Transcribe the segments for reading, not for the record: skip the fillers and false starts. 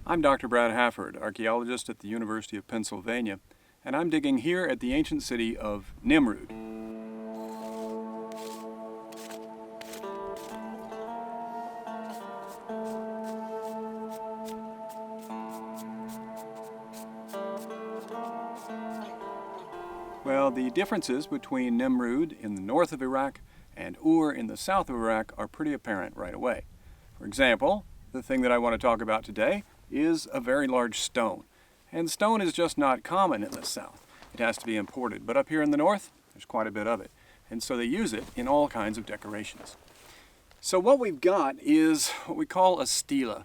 I'm Dr. Brad Hafford, archaeologist at the University of Pennsylvania, and I'm digging here at the ancient city of Nimrud. Well, the differences between Nimrud in the north of Iraq and Ur in the south of Iraq are pretty apparent right away. For example, the thing that I want to talk about today is a very large stone. And stone is just not common in the south. It has to be imported. But up here in the north, there's quite a bit of it. And so they use it in all kinds of decorations. So what we've got is what we call a stele.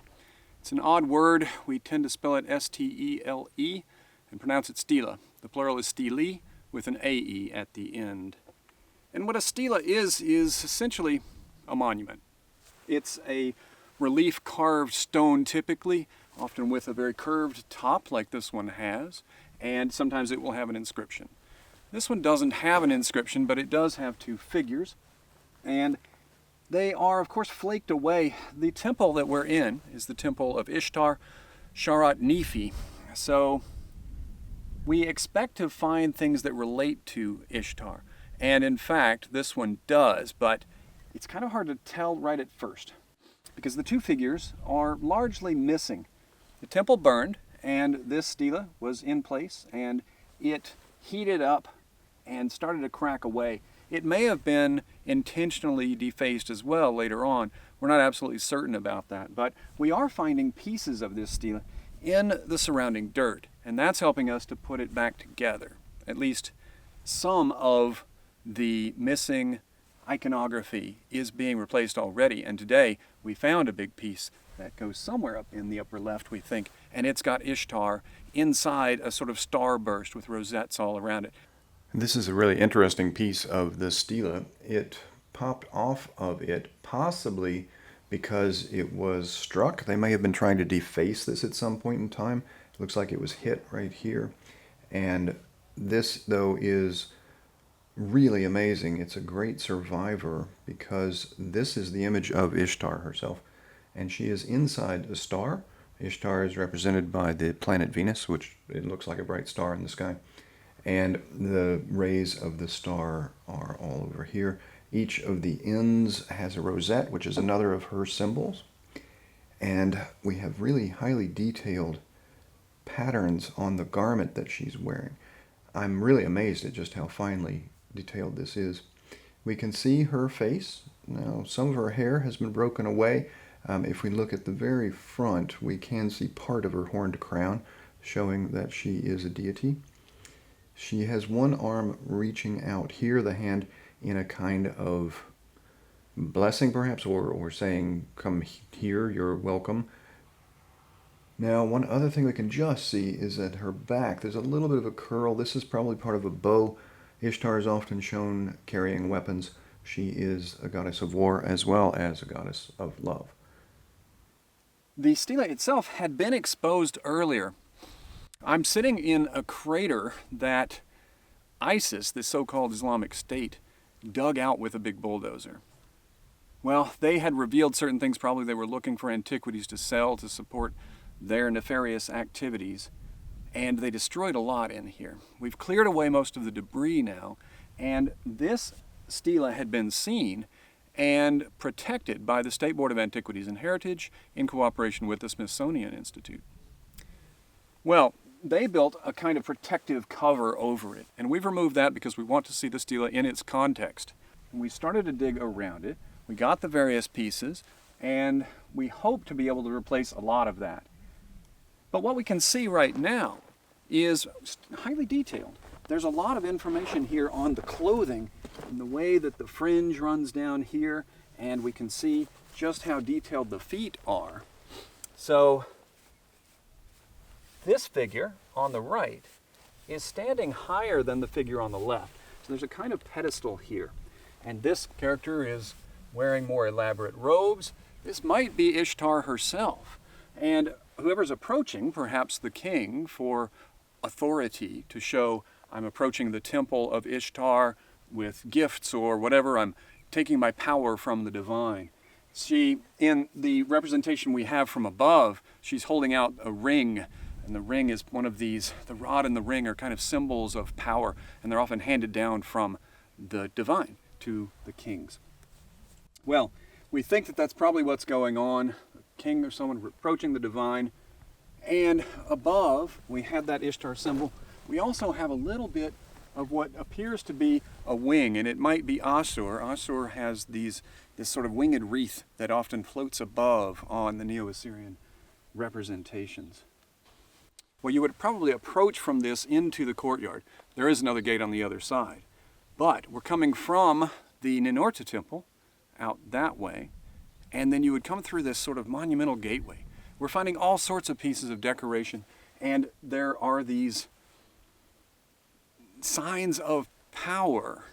It's an odd word. We tend to spell it S-T-E-L-E and pronounce it stele. The plural is stele with an A-E at the end. And what a stele is essentially a monument. It's a relief carved stone typically, often with a very curved top like this one has, and sometimes it will have an inscription. This one doesn't have an inscription, but it does have two figures, and they are of course flaked away. The temple that we're in is the Temple of Ishtar, Sharat Nefi. So we expect to find things that relate to Ishtar, and in fact this one does, but it's kind of hard to tell right at first because the two figures are largely missing. The temple burned and this stele was in place and it heated up and started to crack away. It may have been intentionally defaced as well later on. We're not absolutely certain about that, but we are finding pieces of this stele in the surrounding dirt, and that's helping us to put it back together. At least some of the missing iconography is being replaced already, and today we found a big piece that goes somewhere up in the upper left, we think, and it's got Ishtar inside a sort of starburst with rosettes all around it. This is a really interesting piece of the stele. It popped off of it, possibly because it was struck. They may have been trying to deface this at some point in time. It looks like it was hit right here. And this, though, is really amazing. It's a great survivor because this is the image of Ishtar herself. And she is inside a star. Ishtar is represented by the planet Venus, which it looks like a bright star in the sky. And the rays of the star are all over here. Each of the ends has a rosette, which is another of her symbols. And we have really highly detailed patterns on the garment that she's wearing. I'm really amazed at just how finely detailed this is. We can see her face. Now, some of her hair has been broken away. If we look at the very front, we can see part of her horned crown, showing that she is a deity. She has one arm reaching out here, the hand in a kind of blessing perhaps, or saying, come here, you're welcome. Now, one other thing we can just see is at her back, there's a little bit of a curl. This is probably part of a bow. Ishtar is often shown carrying weapons. She is a goddess of war as well as a goddess of love. The stele itself had been exposed earlier. I'm sitting in a crater that ISIS, the so-called Islamic State, dug out with a big bulldozer. Well, they had revealed certain things. Probably they were looking for antiquities to sell to support their nefarious activities, and they destroyed a lot in here. We've cleared away most of the debris now, and this stele had been seen and protected by the State Board of Antiquities and Heritage in cooperation with the Smithsonian Institute. Well, they built a kind of protective cover over it, and we've removed that because we want to see the stele in its context. We started to dig around it, we got the various pieces, and we hope to be able to replace a lot of that. But what we can see right now is highly detailed. There's a lot of information here on the clothing and the way that the fringe runs down here, and we can see just how detailed the feet are. So this figure on the right is standing higher than the figure on the left. So there's a kind of pedestal here. And this character is wearing more elaborate robes. This might be Ishtar herself. And whoever's approaching, perhaps the king, for authority to show I'm approaching the Temple of Ishtar with gifts or whatever, I'm taking my power from the divine. In the representation we have from above, she's holding out a ring, and the ring is one of these, the rod and the ring are kind of symbols of power, and they're often handed down from the divine to the kings. Well, we think that that's probably what's going on, a king or someone approaching the divine, and above we have that Ishtar symbol. We also have a little bit of what appears to be a wing, and it might be Assur. Assur has this sort of winged wreath that often floats above on the Neo-Assyrian representations. Well, you would probably approach from this into the courtyard. There is another gate on the other side. But we're coming from the Ninurta temple out that way, and then you would come through this sort of monumental gateway. We're finding all sorts of pieces of decoration, and there are these signs of power,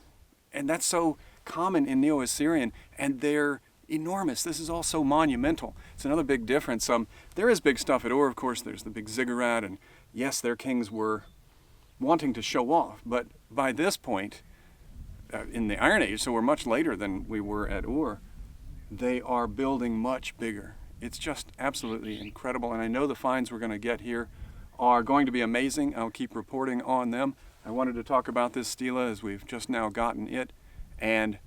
and that's so common in Neo-Assyrian, and they're enormous. This is all so monumental. It's another big difference. There is big stuff at Ur, of course. There's the big ziggurat, and yes, their kings were wanting to show off, but by this point, in the Iron Age, so we're much later than we were at Ur, they are building much bigger. It's just absolutely incredible, and I know the finds we're going to get here are going to be amazing. I'll keep reporting on them. I wanted to talk about this stele as we've just now gotten it, and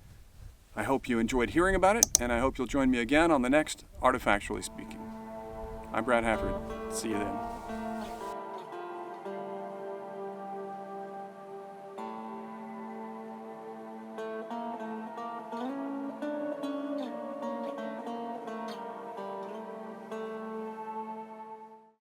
I hope you enjoyed hearing about it, and I hope you'll join me again on the next Artifactually Speaking. I'm Brad Hafford. See you then.